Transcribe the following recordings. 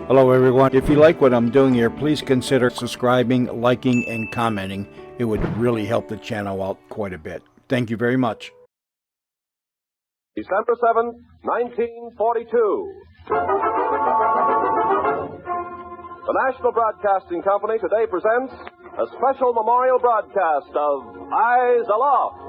Hello everyone. If you like what I'm doing here, please consider subscribing, liking, and commenting. It would really help the channel out quite a bit. Thank you very much. December 7th, 1942. The National Broadcasting Company today presents a special memorial broadcast of Eyes Aloft.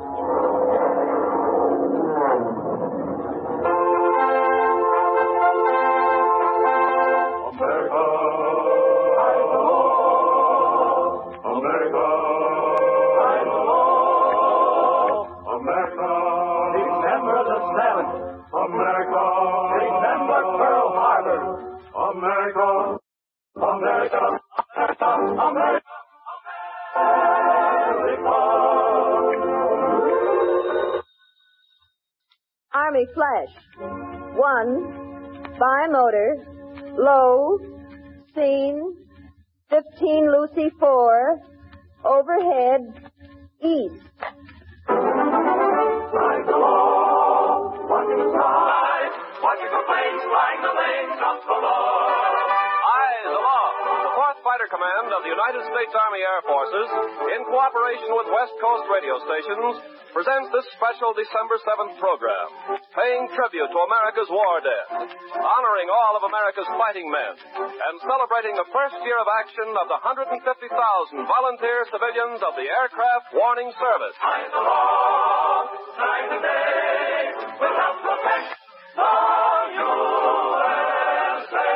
Army Flash. 1. Bi-motor. Low. Scene. 15 Lucy 4. Overhead. East. Rise aloft, watching the skies, watching the planes flying the lanes up below. Eyes Aloft, the 4th Fighter Command of the United States Army Air Forces, in cooperation with West Coast radio stations, presents this special December 7th program, paying tribute to America's war dead, honoring all of America's fighting men, and celebrating the first year of action of the 150,000 volunteer civilians of the Aircraft Warning Service. Eyes aloft, night and day, will help protect the USA.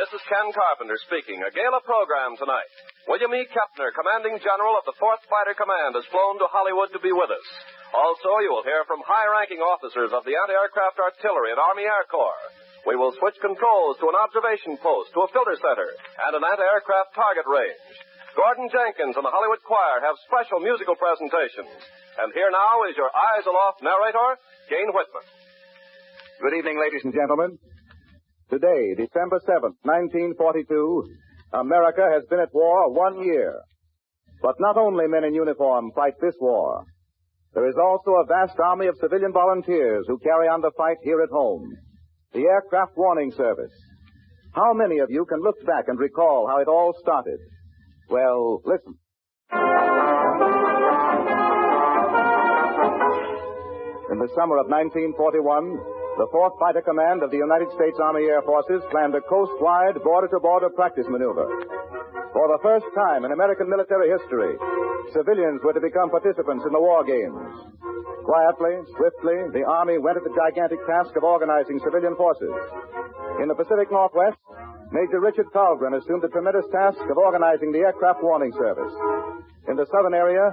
This is Ken Carpenter speaking. A gala program tonight. William E. Kepner, Commanding General of the 4th Fighter Command, has flown to Hollywood to be with us. Also, you will hear from high-ranking officers of the Anti-Aircraft Artillery and Army Air Corps. We will switch controls to an observation post, to a filter center, and an anti-aircraft target range. Gordon Jenkins and the Hollywood Choir have special musical presentations. And here now is your Eyes Aloft narrator, Gene Whitman. Good evening, ladies and gentlemen. Today, December 7th, 1942, America has been at war 1 year. But not only men in uniform fight this war. There is also a vast army of civilian volunteers who carry on the fight here at home. The Aircraft Warning Service. How many of you can look back and recall how it all started? Well, listen. In the summer of 1941, the 4th Fighter Command of the United States Army Air Forces planned a coast-wide, border-to-border practice maneuver. For the first time in American military history, civilians were to become participants in the war games. Quietly, swiftly, the Army went at the gigantic task of organizing civilian forces. In the Pacific Northwest, Major Richard Carlgren assumed the tremendous task of organizing the Aircraft Warning Service. In the southern area,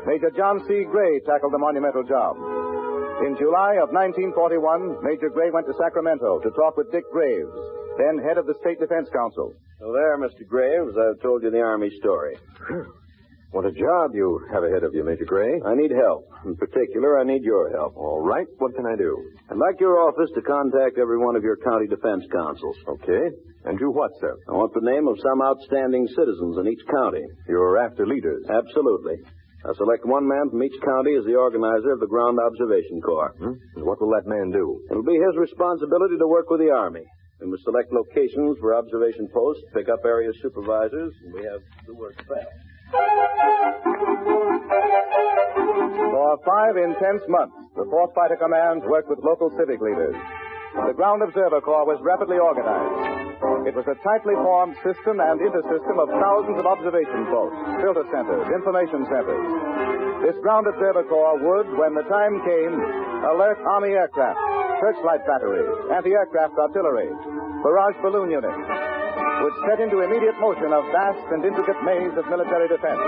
Major John C. Gray tackled the monumental job. In July of 1941, Major Gray went to Sacramento to talk with Dick Graves, then head of the State Defense Council. So there, Mr. Graves, I've told you the Army story. What a job you have ahead of you, Major Gray. I need help. In particular, I need your help. All right. What can I do? I'd like your office to contact every one of your county defense councils. Okay. And do what, sir? I want the name of some outstanding citizens in each county. You're after leaders. Absolutely. I select one man from each county as the organizer of the Ground Observation Corps. And what will that man do? It'll be his responsibility to work with the Army. We must select locations for observation posts, pick up area supervisors, and we have to work fast. For 5 intense months, the 4th Fighter Command worked with local civic leaders. The Ground Observer Corps was rapidly organized. It was a tightly formed system and intersystem of thousands of observation posts, filter centers, information centers. This Ground Observer Corps would, when the time came, alert Army aircraft, searchlight batteries, anti-aircraft artillery, barrage balloon units, would set into immediate motion a vast and intricate maze of military defense.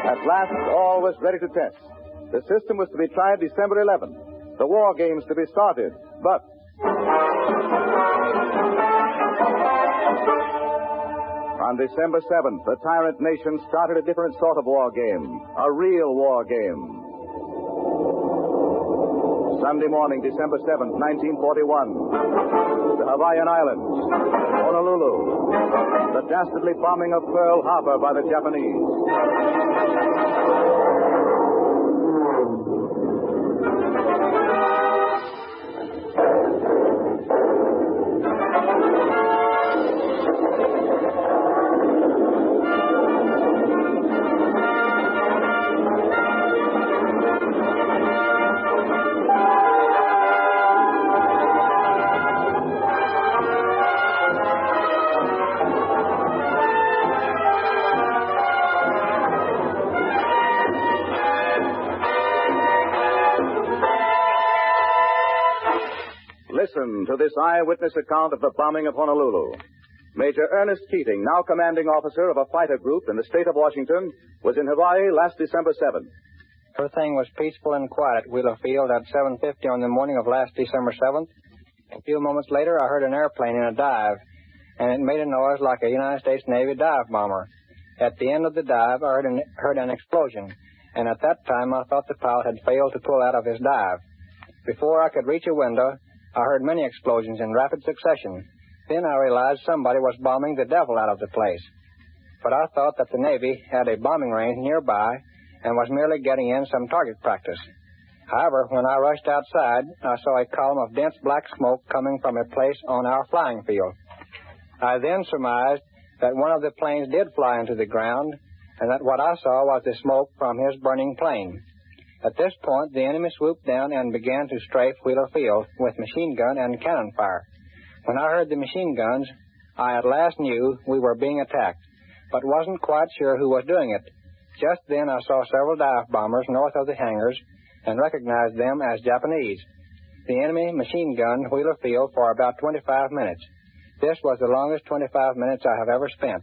At last, all was ready to test. The system was to be tried December 11th. The war games to be started, but... On December 7th, the tyrant nation started a different sort of war game, a real war game. Sunday morning, December 7th, 1941. The Hawaiian Islands, Honolulu, the dastardly bombing of Pearl Harbor by the Japanese. listen to this eyewitness account of the bombing of Honolulu. Major Ernest Keating, now commanding officer of a fighter group in the state of Washington, was in Hawaii last December 7th. Everything was peaceful and quiet at Wheeler Field at 7:50 on the morning of last December 7th. A few moments later, I heard an airplane in a dive, and it made a noise like a United States Navy dive bomber. At the end of the dive, I heard an explosion, and at that time I thought the pilot had failed to pull out of his dive. Before I could reach a window, I heard many explosions in rapid succession. Then I realized somebody was bombing the devil out of the place. But I thought that the Navy had a bombing range nearby and was merely getting in some target practice. However, when I rushed outside, I saw a column of dense black smoke coming from a place on our flying field. I then surmised that one of the planes did fly into the ground, and that what I saw was the smoke from his burning plane. At this point, the enemy swooped down and began to strafe Wheeler Field with machine gun and cannon fire. When I heard the machine guns, I at last knew we were being attacked, but wasn't quite sure who was doing it. Just then I saw several dive bombers north of the hangars and recognized them as Japanese. The enemy machine gunned Wheeler Field for about 25 minutes. This was the longest 25 minutes I have ever spent.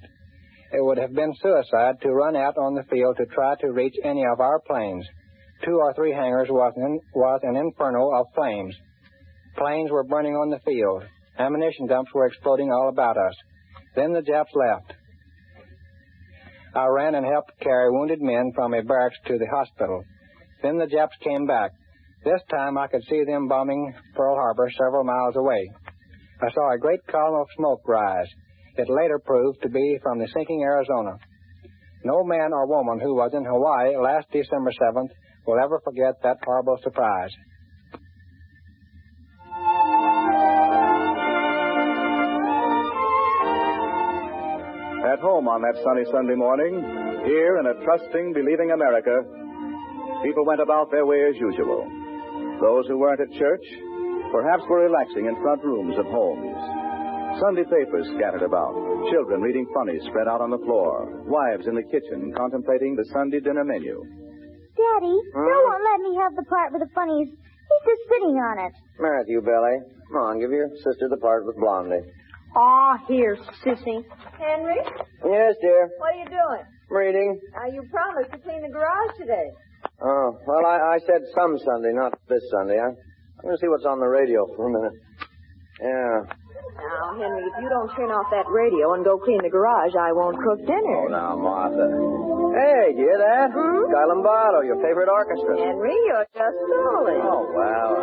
It would have been suicide to run out on the field to try to reach any of our planes. 2 or 3 hangars was an inferno of flames. Planes were burning on the field. Ammunition dumps were exploding all about us. Then the Japs left. I ran and helped carry wounded men from a barracks to the hospital. Then the Japs came back. This time I could see them bombing Pearl Harbor several miles away. I saw a great column of smoke rise. It later proved to be from the sinking Arizona. No man or woman who was in Hawaii last December 7th will ever forget that horrible surprise. At home on that sunny Sunday morning, here in a trusting, believing America, people went about their way as usual. Those who weren't at church perhaps were relaxing in front rooms of homes. Sunday papers scattered about, children reading funnies spread out on the floor, wives in the kitchen contemplating the Sunday dinner menu. Daddy, Bill won't let me have the part with the funnies. He's just sitting on it. Matthew, Billy, come on, give your sister the part with Blondie. Aw, here, sissy. Henry? Yes, dear. What are you doing? Reading. You promised to clean the garage today. Oh, well, I said some Sunday, not this Sunday. I'm going to see what's on the radio for a minute. Yeah. Now, Henry, if you don't turn off that radio and go clean the garage, I won't cook dinner. Oh, now, Martha. Hey, do you hear that? Guy Lombardo, your favorite orchestra. Henry, you're just silly. Oh, well.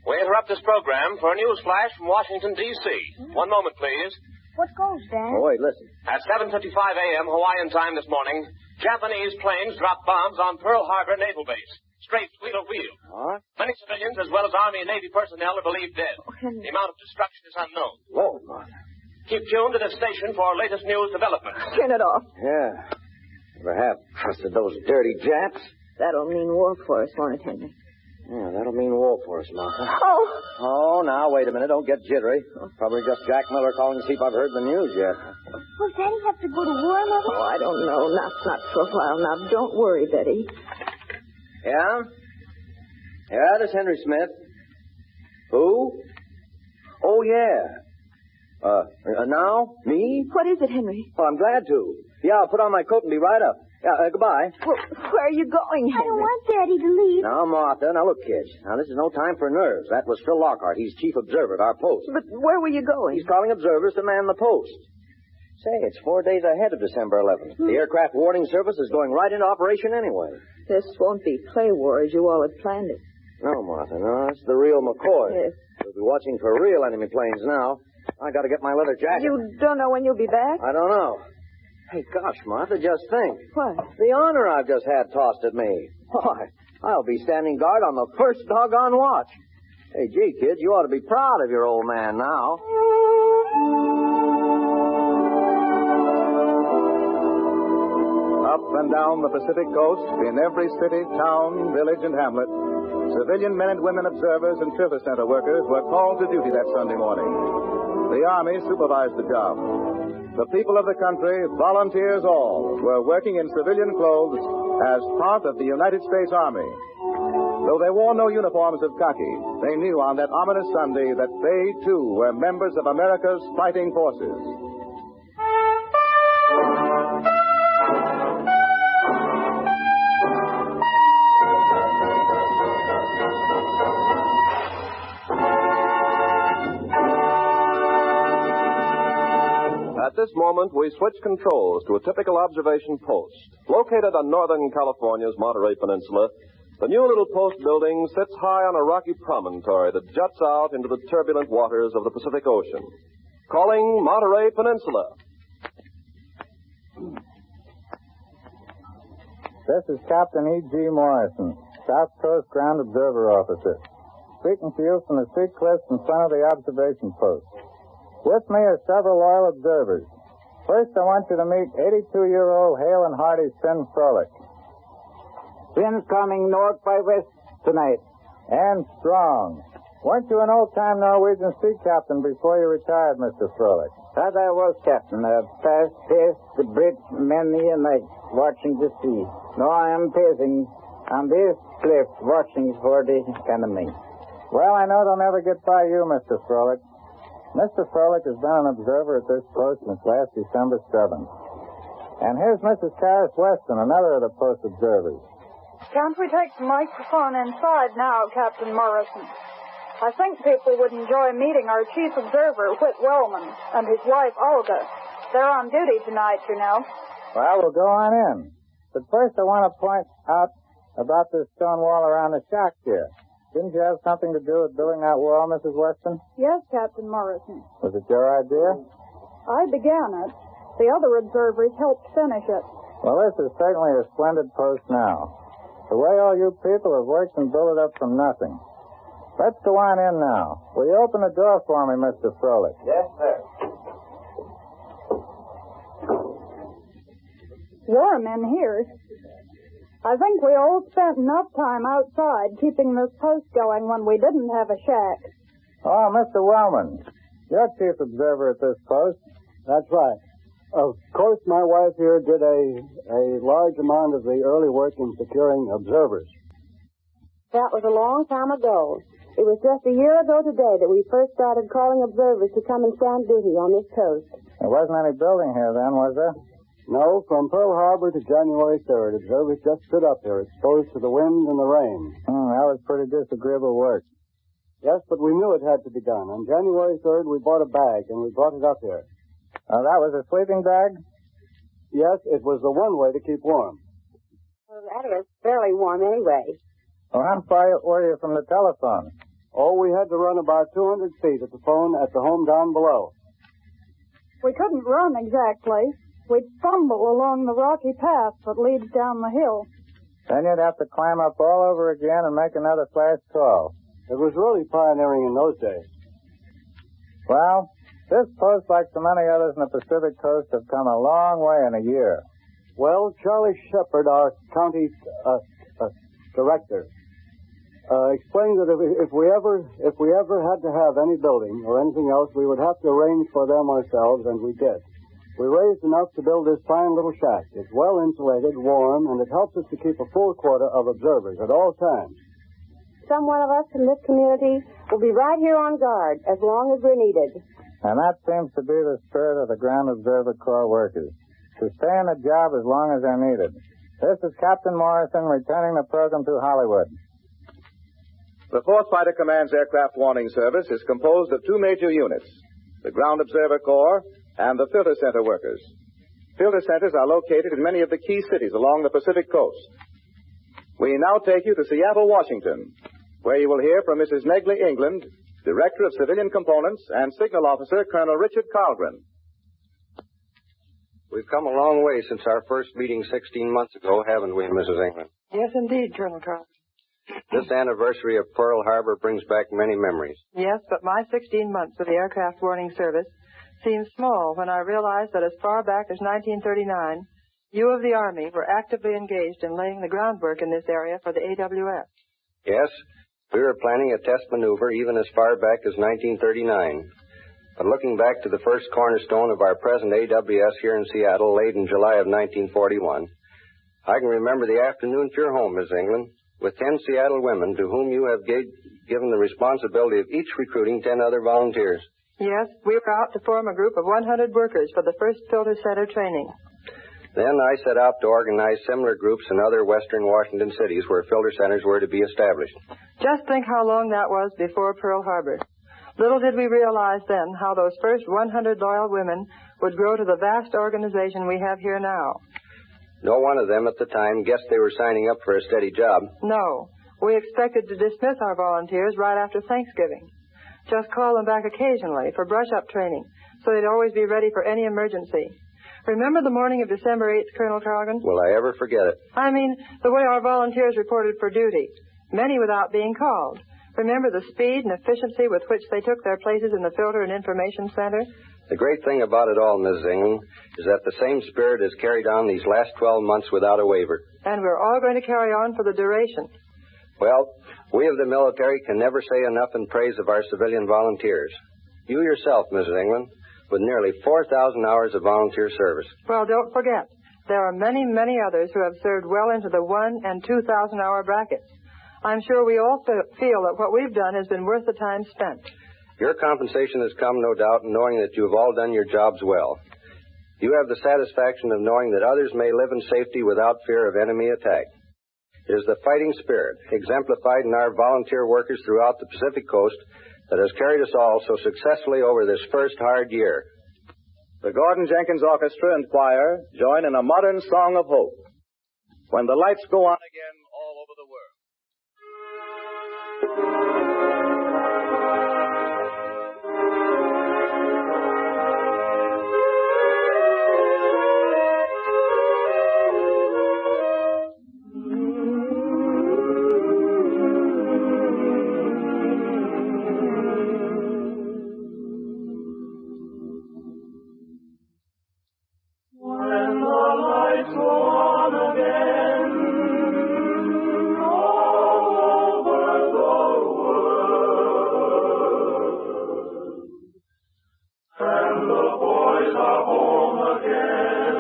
We interrupt this program for a news flash from Washington, D.C. One moment, please. What goes, Dad? Oh, wait, listen. At 7:55 a.m. Hawaiian time this morning, Japanese planes dropped bombs on Pearl Harbor Naval Base, straight Wheeler Field. What? Many civilians, as well as Army and Navy personnel, are believed dead. The amount of destruction is unknown. Whoa, Martha. Keep tuned to this station for latest news developments. Turn it off. Yeah. Never have trusted those dirty Japs. That'll mean war for us, won't it, Henry? Yeah, that'll mean war for us, Martha. Oh. Oh, now, wait a minute. Don't get jittery. Probably just Jack Miller calling to see if I've heard the news yet. Will Daddy have to go to war, Mother? Oh, I don't know. Not for a while. Now, don't worry, Betty. Yeah? Yeah, this is Henry Smith. Who? Oh, yeah. Now? Me? What is it, Henry? Well, I'm glad to. Yeah, I'll put on my coat and be right up. Yeah, goodbye. Well, where are you going, Henry? I don't want Daddy to leave. Now, Martha, now look, kids. Now, this is no time for nerves. That was Phil Lockhart. He's chief observer at our post. But where were you going? He's calling observers to man the post. Say, it's 4 days ahead of December 11th. The aircraft warning service is going right into operation anyway. This won't be play war as you all had planned it. No, Martha, no. It's the real McCoy. Yes. We'll be watching for real enemy planes now. I got to get my leather jacket. You don't know when you'll be back? I don't know. Hey, gosh, Martha, just think. What? The honor I've just had tossed at me. Why, I'll be standing guard on the first doggone watch. Hey, gee, kids, you ought to be proud of your old man now. Up and down the Pacific coast, in every city, town, village, and hamlet, civilian men and women observers and service center workers were called to duty that Sunday morning. The Army supervised the job. The people of the country, volunteers all, were working in civilian clothes as part of the United States Army. Though they wore no uniforms of khaki, they knew on that ominous Sunday that they, too, were members of America's fighting forces. At this moment, we switch controls to a typical observation post. Located on northern California's Monterey Peninsula, the new little post building sits high on a rocky promontory that juts out into the turbulent waters of the Pacific Ocean. Calling Monterey Peninsula. This is Captain E.G. Morrison, South Coast Ground Observer Officer, speaking to you from the sea cliffs in front of the observation post. With me are several loyal observers. First, I want you to meet 82-year-old hale and hearty Finn Frolic. Finn's coming north by west tonight. And strong. Weren't you an old-time Norwegian sea captain before you retired, Mr. Frolic? That I was, Captain. Past the Brits many a night watching the sea. Now I am pacing on this cliff watching for the enemy. Well, I know they'll never get by you, Mr. Frolic. Mr. Frolic has been an observer at this post since last December 7th. And here's Mrs. Karis Weston, another of the post observers. Can't we take the microphone inside now, Captain Morrison? I think people would enjoy meeting our chief observer, Whit Wellman, and his wife, Olga. They're on duty tonight, you know. Well, we'll go on in. But first I want to point out about this stone wall around the shack here. Didn't you have something to do with building that wall, Mrs. Weston? Yes, Captain Morrison. Was it your idea? I began it. The other observers helped finish it. Well, this is certainly a splendid post now. The way all you people have worked and built it up from nothing. Let's go on in now. Will you open the door for me, Mr. Frolic? Yes, sir. Warm in here. I think we all spent enough time outside keeping this post going when we didn't have a shack. Oh, Mr. Wellman, you're chief observer at this post. That's right. Of course, my wife here did a large amount of the early work in securing observers. That was a long time ago. It was just a year ago today that we first started calling observers to come and stand duty on this coast. There wasn't any building here then, was there? No, from Pearl Harbor to January 3rd, observers just stood up here, exposed to the wind and the rain. That was pretty disagreeable work. Yes, but we knew it had to be done. On January 3rd, we bought a bag, and we brought it up here. That was a sleeping bag? Yes, it was the one way to keep warm. Well, that is fairly warm anyway. Well, how far were you from the telephone? Oh, we had to run about 200 feet at the phone at the home down below. We couldn't run exactly. We'd fumble along the rocky path that leads down the hill. Then you'd have to climb up all over again and make another flash call. It was really pioneering in those days. Well, this post, like so many others in the Pacific Coast, have come a long way in a year. Well, Charlie Shepard, our county director, explained that if we ever had to have any building or anything else, we would have to arrange for them ourselves, and we did. We raised enough to build this fine little shack. It's well insulated, warm, and it helps us to keep a full quota of observers at all times. Some one of us from this community will be right here on guard as long as we're needed. And that seems to be the spirit of the Ground Observer Corps workers, to stay on the job as long as they're needed. This is Captain Morrison returning the program to Hollywood. The 4th Fighter Command's Aircraft Warning Service is composed of two major units, the Ground Observer Corps and the Filter Center workers. Filter centers are located in many of the key cities along the Pacific Coast. We now take you to Seattle, Washington, where you will hear from Mrs. Negley England, Director of Civilian Components, and Signal Officer Colonel Richard Carlgren. We've come a long way since our first meeting 16 months ago, haven't we, Mrs. England? Yes, indeed, Colonel Carlgren. This anniversary of Pearl Harbor brings back many memories. Yes, but my 16 months with the Aircraft Warning Service seems small when I realize that as far back as 1939, you of the Army were actively engaged in laying the groundwork in this area for the AWF. Yes, we were planning a test maneuver even as far back as 1939. But looking back to the first cornerstone of our present AWS here in Seattle, laid in July of 1941, I can remember the afternoon at your home, Miss England, with 10 Seattle women to whom you have given the responsibility of each recruiting 10 other volunteers. Yes, we were out to form a group of 100 workers for the first filter center training. Then I set out to organize similar groups in other western Washington cities where filter centers were to be established. Just think how long that was before Pearl Harbor. Little did we realize then how those first 100 loyal women would grow to the vast organization we have here now. No one of them at the time guessed they were signing up for a steady job. No. We expected to dismiss our volunteers right after Thanksgiving. Just call them back occasionally for brush-up training, so they'd always be ready for any emergency. Remember the morning of December 8th, Colonel Carrigan? Will I ever forget it? I mean, the way our volunteers reported for duty, many without being called. Remember the speed and efficiency with which they took their places in the Filter and Information Center? The great thing about it all, Mrs. England, is that the same spirit has carried on these last 12 months without a waiver. And we're all going to carry on for the duration. Well, we of the military can never say enough in praise of our civilian volunteers. You yourself, Mrs. England, with nearly 4,000 hours of volunteer service. Well, don't forget, there are many, many others who have served well into the 1,000 and 2,000-hour brackets. I'm sure we all feel that what we've done has been worth the time spent. Your compensation has come, no doubt, in knowing that you have all done your jobs well. You have the satisfaction of knowing that others may live in safety without fear of enemy attack. It is the fighting spirit, exemplified in our volunteer workers throughout the Pacific Coast, that has carried us all so successfully over this first hard year. The Gordon Jenkins Orchestra and Choir join in a modern song of hope. When the lights go on again all over the world. When the lights go on again, all over the world, and the boys are home again,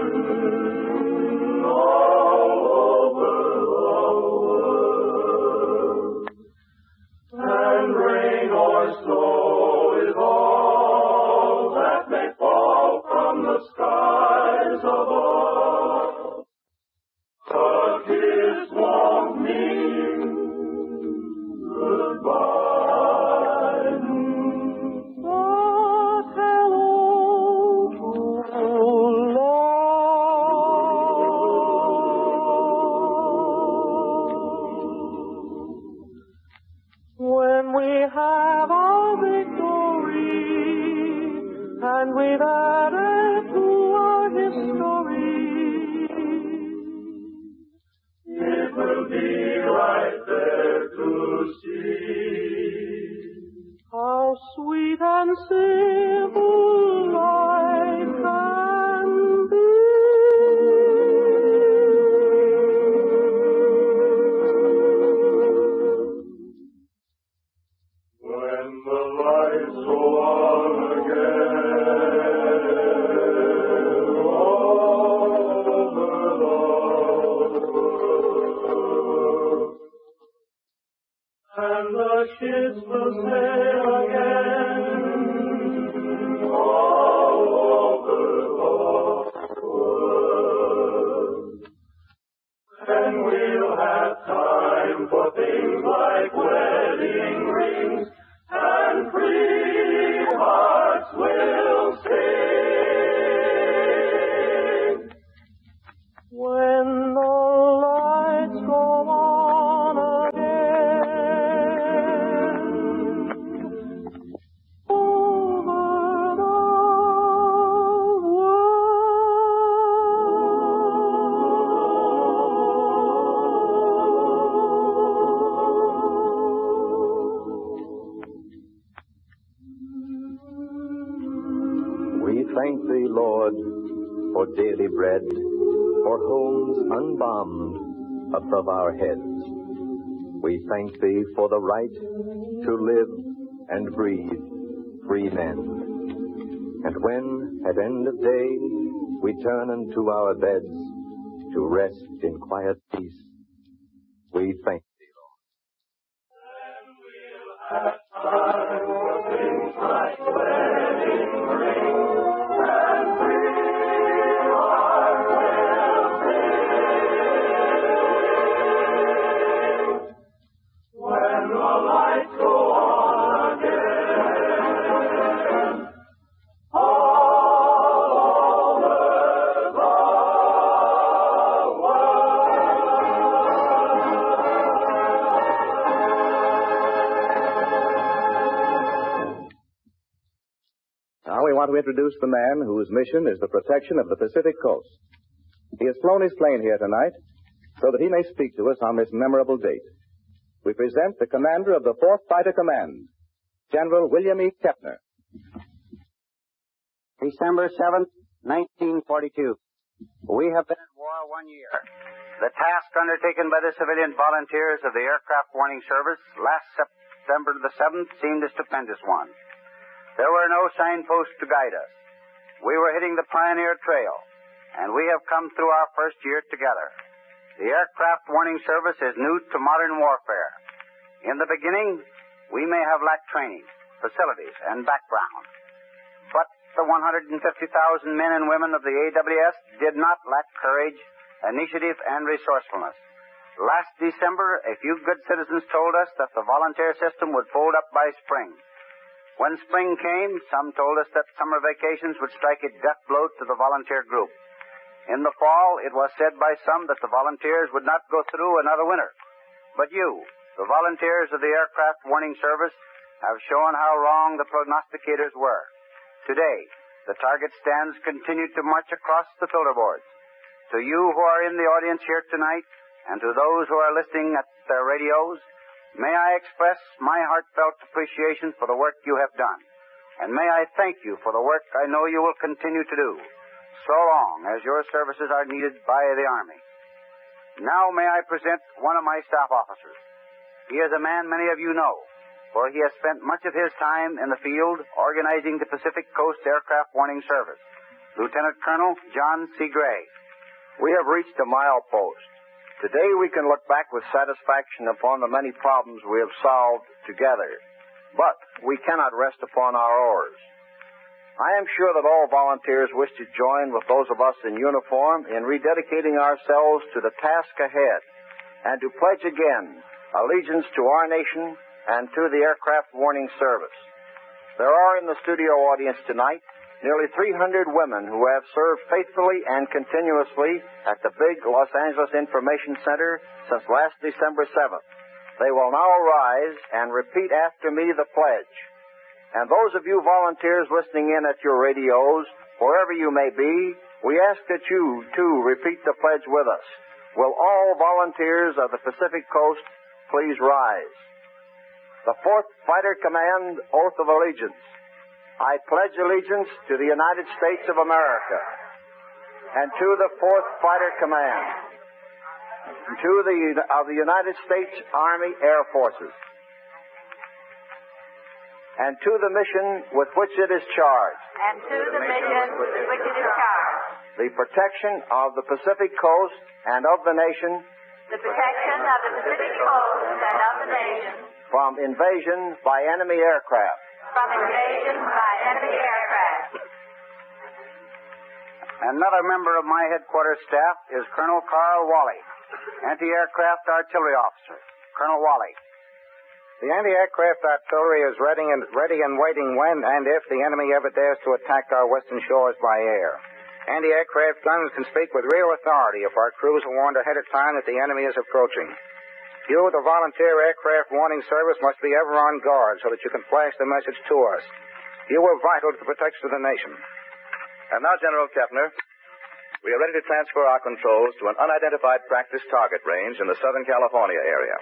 all over the world, and rain or snow is all that may fall from the skies above. A kiss won't mean goodbye. But hello to love. When we have our victory and we've added to our history, it will be right there to see how sweet and simple life can be. When the lights go on again, all over the world, and the ships will sail again, all over the world, and we'll have time for things like wedding rings, and free hearts will sing. When the lights go on again, over the We thank thee, Lord, for daily bread, for homes unbombed above our heads. We thank thee for the right to live and breathe free men. And when, at end of day, we turn unto our beds to rest in quiet peace, we thank thee, Now we want to introduce the man whose mission is the protection of the Pacific Coast. He has flown his plane here tonight so that he may speak to us on this memorable date. We present the commander of the 4th Fighter Command, General William E. Kepner. December 7th, 1942. We have been at war 1 year. The task undertaken by the civilian volunteers of the Aircraft Warning Service last September the 7th seemed a stupendous one. There were no signposts to guide us. We were hitting the pioneer trail, and we have come through our first year together. The Aircraft Warning Service is new to modern warfare. In the beginning, we may have lacked training, facilities, and background. But the 150,000 men and women of the AWS did not lack courage, initiative, and resourcefulness. Last December, a few good citizens told us that the volunteer system would fold up by spring. When spring came, some told us that summer vacations would strike a death blow to the volunteer group. In the fall, it was said by some that the volunteers would not go through another winter. But you, the volunteers of the Aircraft Warning Service, have shown how wrong the prognosticators were. Today, the target stands continue to march across the filter boards. To you who are in the audience here tonight, and to those who are listening at their radios, may I express my heartfelt appreciation for the work you have done. And may I thank you for the work I know you will continue to do, so long as your services are needed by the Army. Now may I present one of my staff officers. He is a man many of you know, for he has spent much of his time in the field organizing the Pacific Coast Aircraft Warning Service. Lieutenant Colonel John C. Gray. We have reached a milepost. Today we can look back with satisfaction upon the many problems we have solved together. But we cannot rest upon our oars. I am sure that all volunteers wish to join with those of us in uniform in rededicating ourselves to the task ahead and to pledge again allegiance to our nation and to the Aircraft Warning Service. There are in the studio audience tonight nearly 300 women who have served faithfully and continuously at the big Los Angeles Information Center since last December 7th. They will now rise and repeat after me the pledge. And those of you volunteers listening in at your radios, wherever you may be, we ask that you, too, repeat the pledge with us. Will all volunteers of the Pacific Coast please rise? The 4th Fighter Command Oath of Allegiance. I pledge allegiance to the United States of America and to the 4th Fighter Command, and to the United States Army Air Forces, and to the mission with which it is charged. And to the mission with which it is charged. The protection of the Pacific Coast and of the nation. The protection of the Pacific Coast and of the nation. From invasion by enemy aircraft. From invasion by enemy aircraft. Another member of my headquarters staff is Colonel Carl Wally, anti-aircraft artillery officer. Colonel Wally. The anti-aircraft artillery is ready and waiting when and if the enemy ever dares to attack our western shores by air. Anti-aircraft guns can speak with real authority if our crews are warned ahead of time that the enemy is approaching. You, the Volunteer Aircraft Warning Service, must be ever on guard so that you can flash the message to us. You are vital to the protection of the nation. And now, General Kepner, we are ready to transfer our controls to an unidentified practice target range in the Southern California area.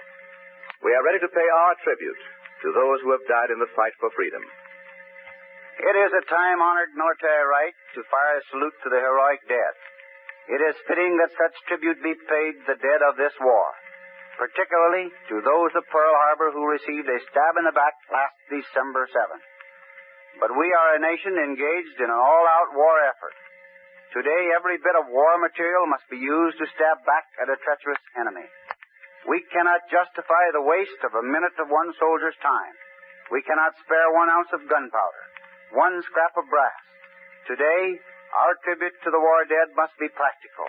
We are ready to pay our tribute to those who have died in the fight for freedom. It is a time-honored military right to fire a salute to the heroic dead. It is fitting that such tribute be paid the dead of this war, particularly to those of Pearl Harbor who received a stab in the back last December 7th. But we are a nation engaged in an all-out war effort. Today, every bit of war material must be used to stab back at a treacherous enemy. We cannot justify the waste of a minute of one soldier's time. We cannot spare 1 ounce of gunpowder, 1 scrap of brass. Today, our tribute to the war dead must be practical,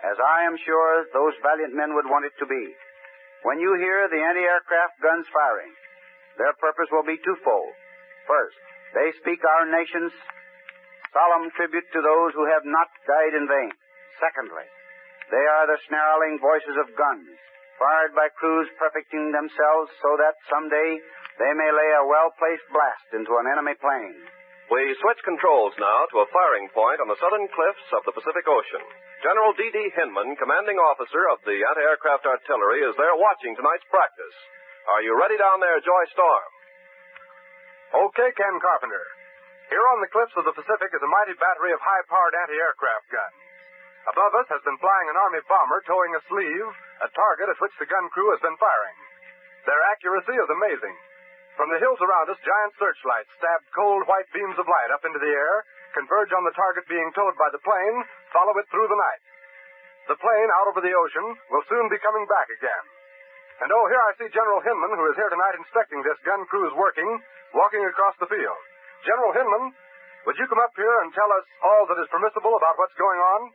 as I am sure those valiant men would want it to be. When you hear the anti-aircraft guns firing, their purpose will be twofold. First, they speak our nation's solemn tribute to those who have not died in vain. Secondly, they are the snarling voices of guns, fired by crews perfecting themselves so that someday they may lay a well-placed blast into an enemy plane. We switch controls now to a firing point on the southern cliffs of the Pacific Ocean. General D.D. Hinman, commanding officer of the anti-aircraft artillery, is there watching tonight's practice. Are you ready down there, Joy Storm? Okay, Ken Carpenter. Here on the cliffs of the Pacific is a mighty battery of high-powered anti-aircraft guns. Above us has been flying an Army bomber towing a sleeve, a target at which the gun crew has been firing. Their accuracy is amazing. From the hills around us, giant searchlights stab cold white beams of light up into the air, converge on the target being towed by the plane, follow it through the night. The plane, out over the ocean, will soon be coming back again. And oh, here I see General Hinman, who is here tonight inspecting this gun crew's working, walking across the field. General Hinman, would you come up here and tell us all that is permissible about what's going on?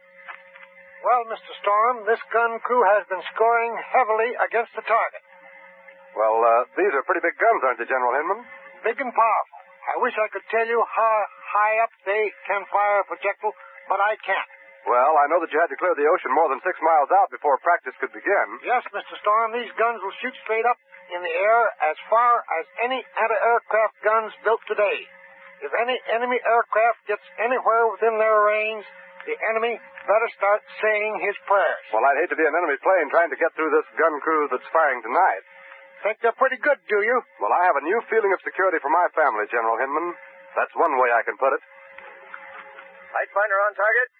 Well, Mr. Storm, this gun crew has been scoring heavily against the target. Well, these are pretty big guns, aren't they, General Hinman? Big and powerful. I wish I could tell you how high up they can fire a projectile, but I can't. Well, I know that you had to clear the ocean more than 6 miles out before practice could begin. Yes, Mr. Storm, these guns will shoot straight up in the air as far as any anti-aircraft guns built today. If any enemy aircraft gets anywhere within their range, the enemy better start saying his prayers. Well, I'd hate to be an enemy plane trying to get through this gun crew that's firing tonight. Think they're pretty good, do you? Well, I have a new feeling of security for my family, General Hinman. That's one way I can put it. Light finder on target.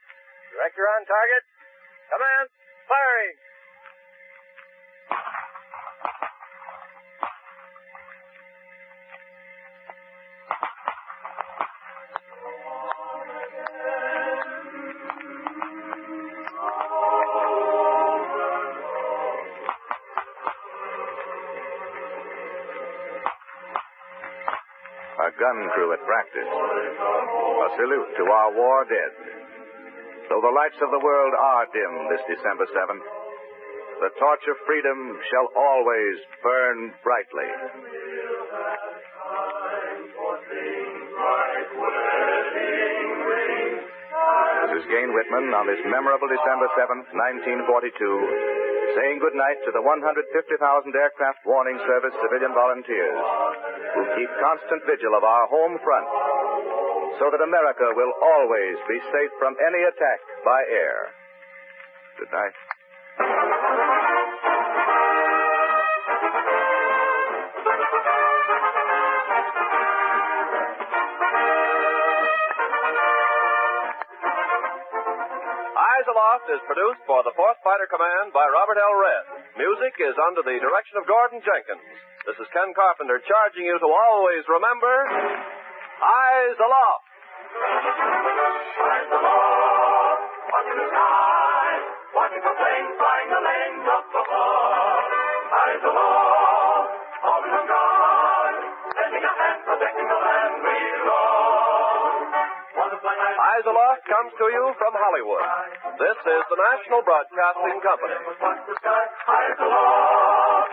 Director on target. Command, firing. A gun crew at practice. A salute to our war dead. Though the lights of the world are dim this December 7th, the torch of freedom shall always burn brightly. This is Gain Whitman on this memorable December 7th, 1942, saying goodnight to the 150,000 Aircraft Warning Service civilian volunteers who keep constant vigil of our home front so that America will always be safe from any attack by air. Good night. Eyes Aloft is produced for the 4th Fighter Command by Robert L. Redd. Music is under the direction of Gordon Jenkins. This is Ken Carpenter charging you to always remember, Eyes Aloft. Eyes aloft, watching the sky, watching the planes flying the lanes up above. Eyes aloft, holding on guard, lending a hand, protecting the land we love. Eyes Aloft comes to you from Hollywood. This is the National Broadcasting Company. Eyes aloft.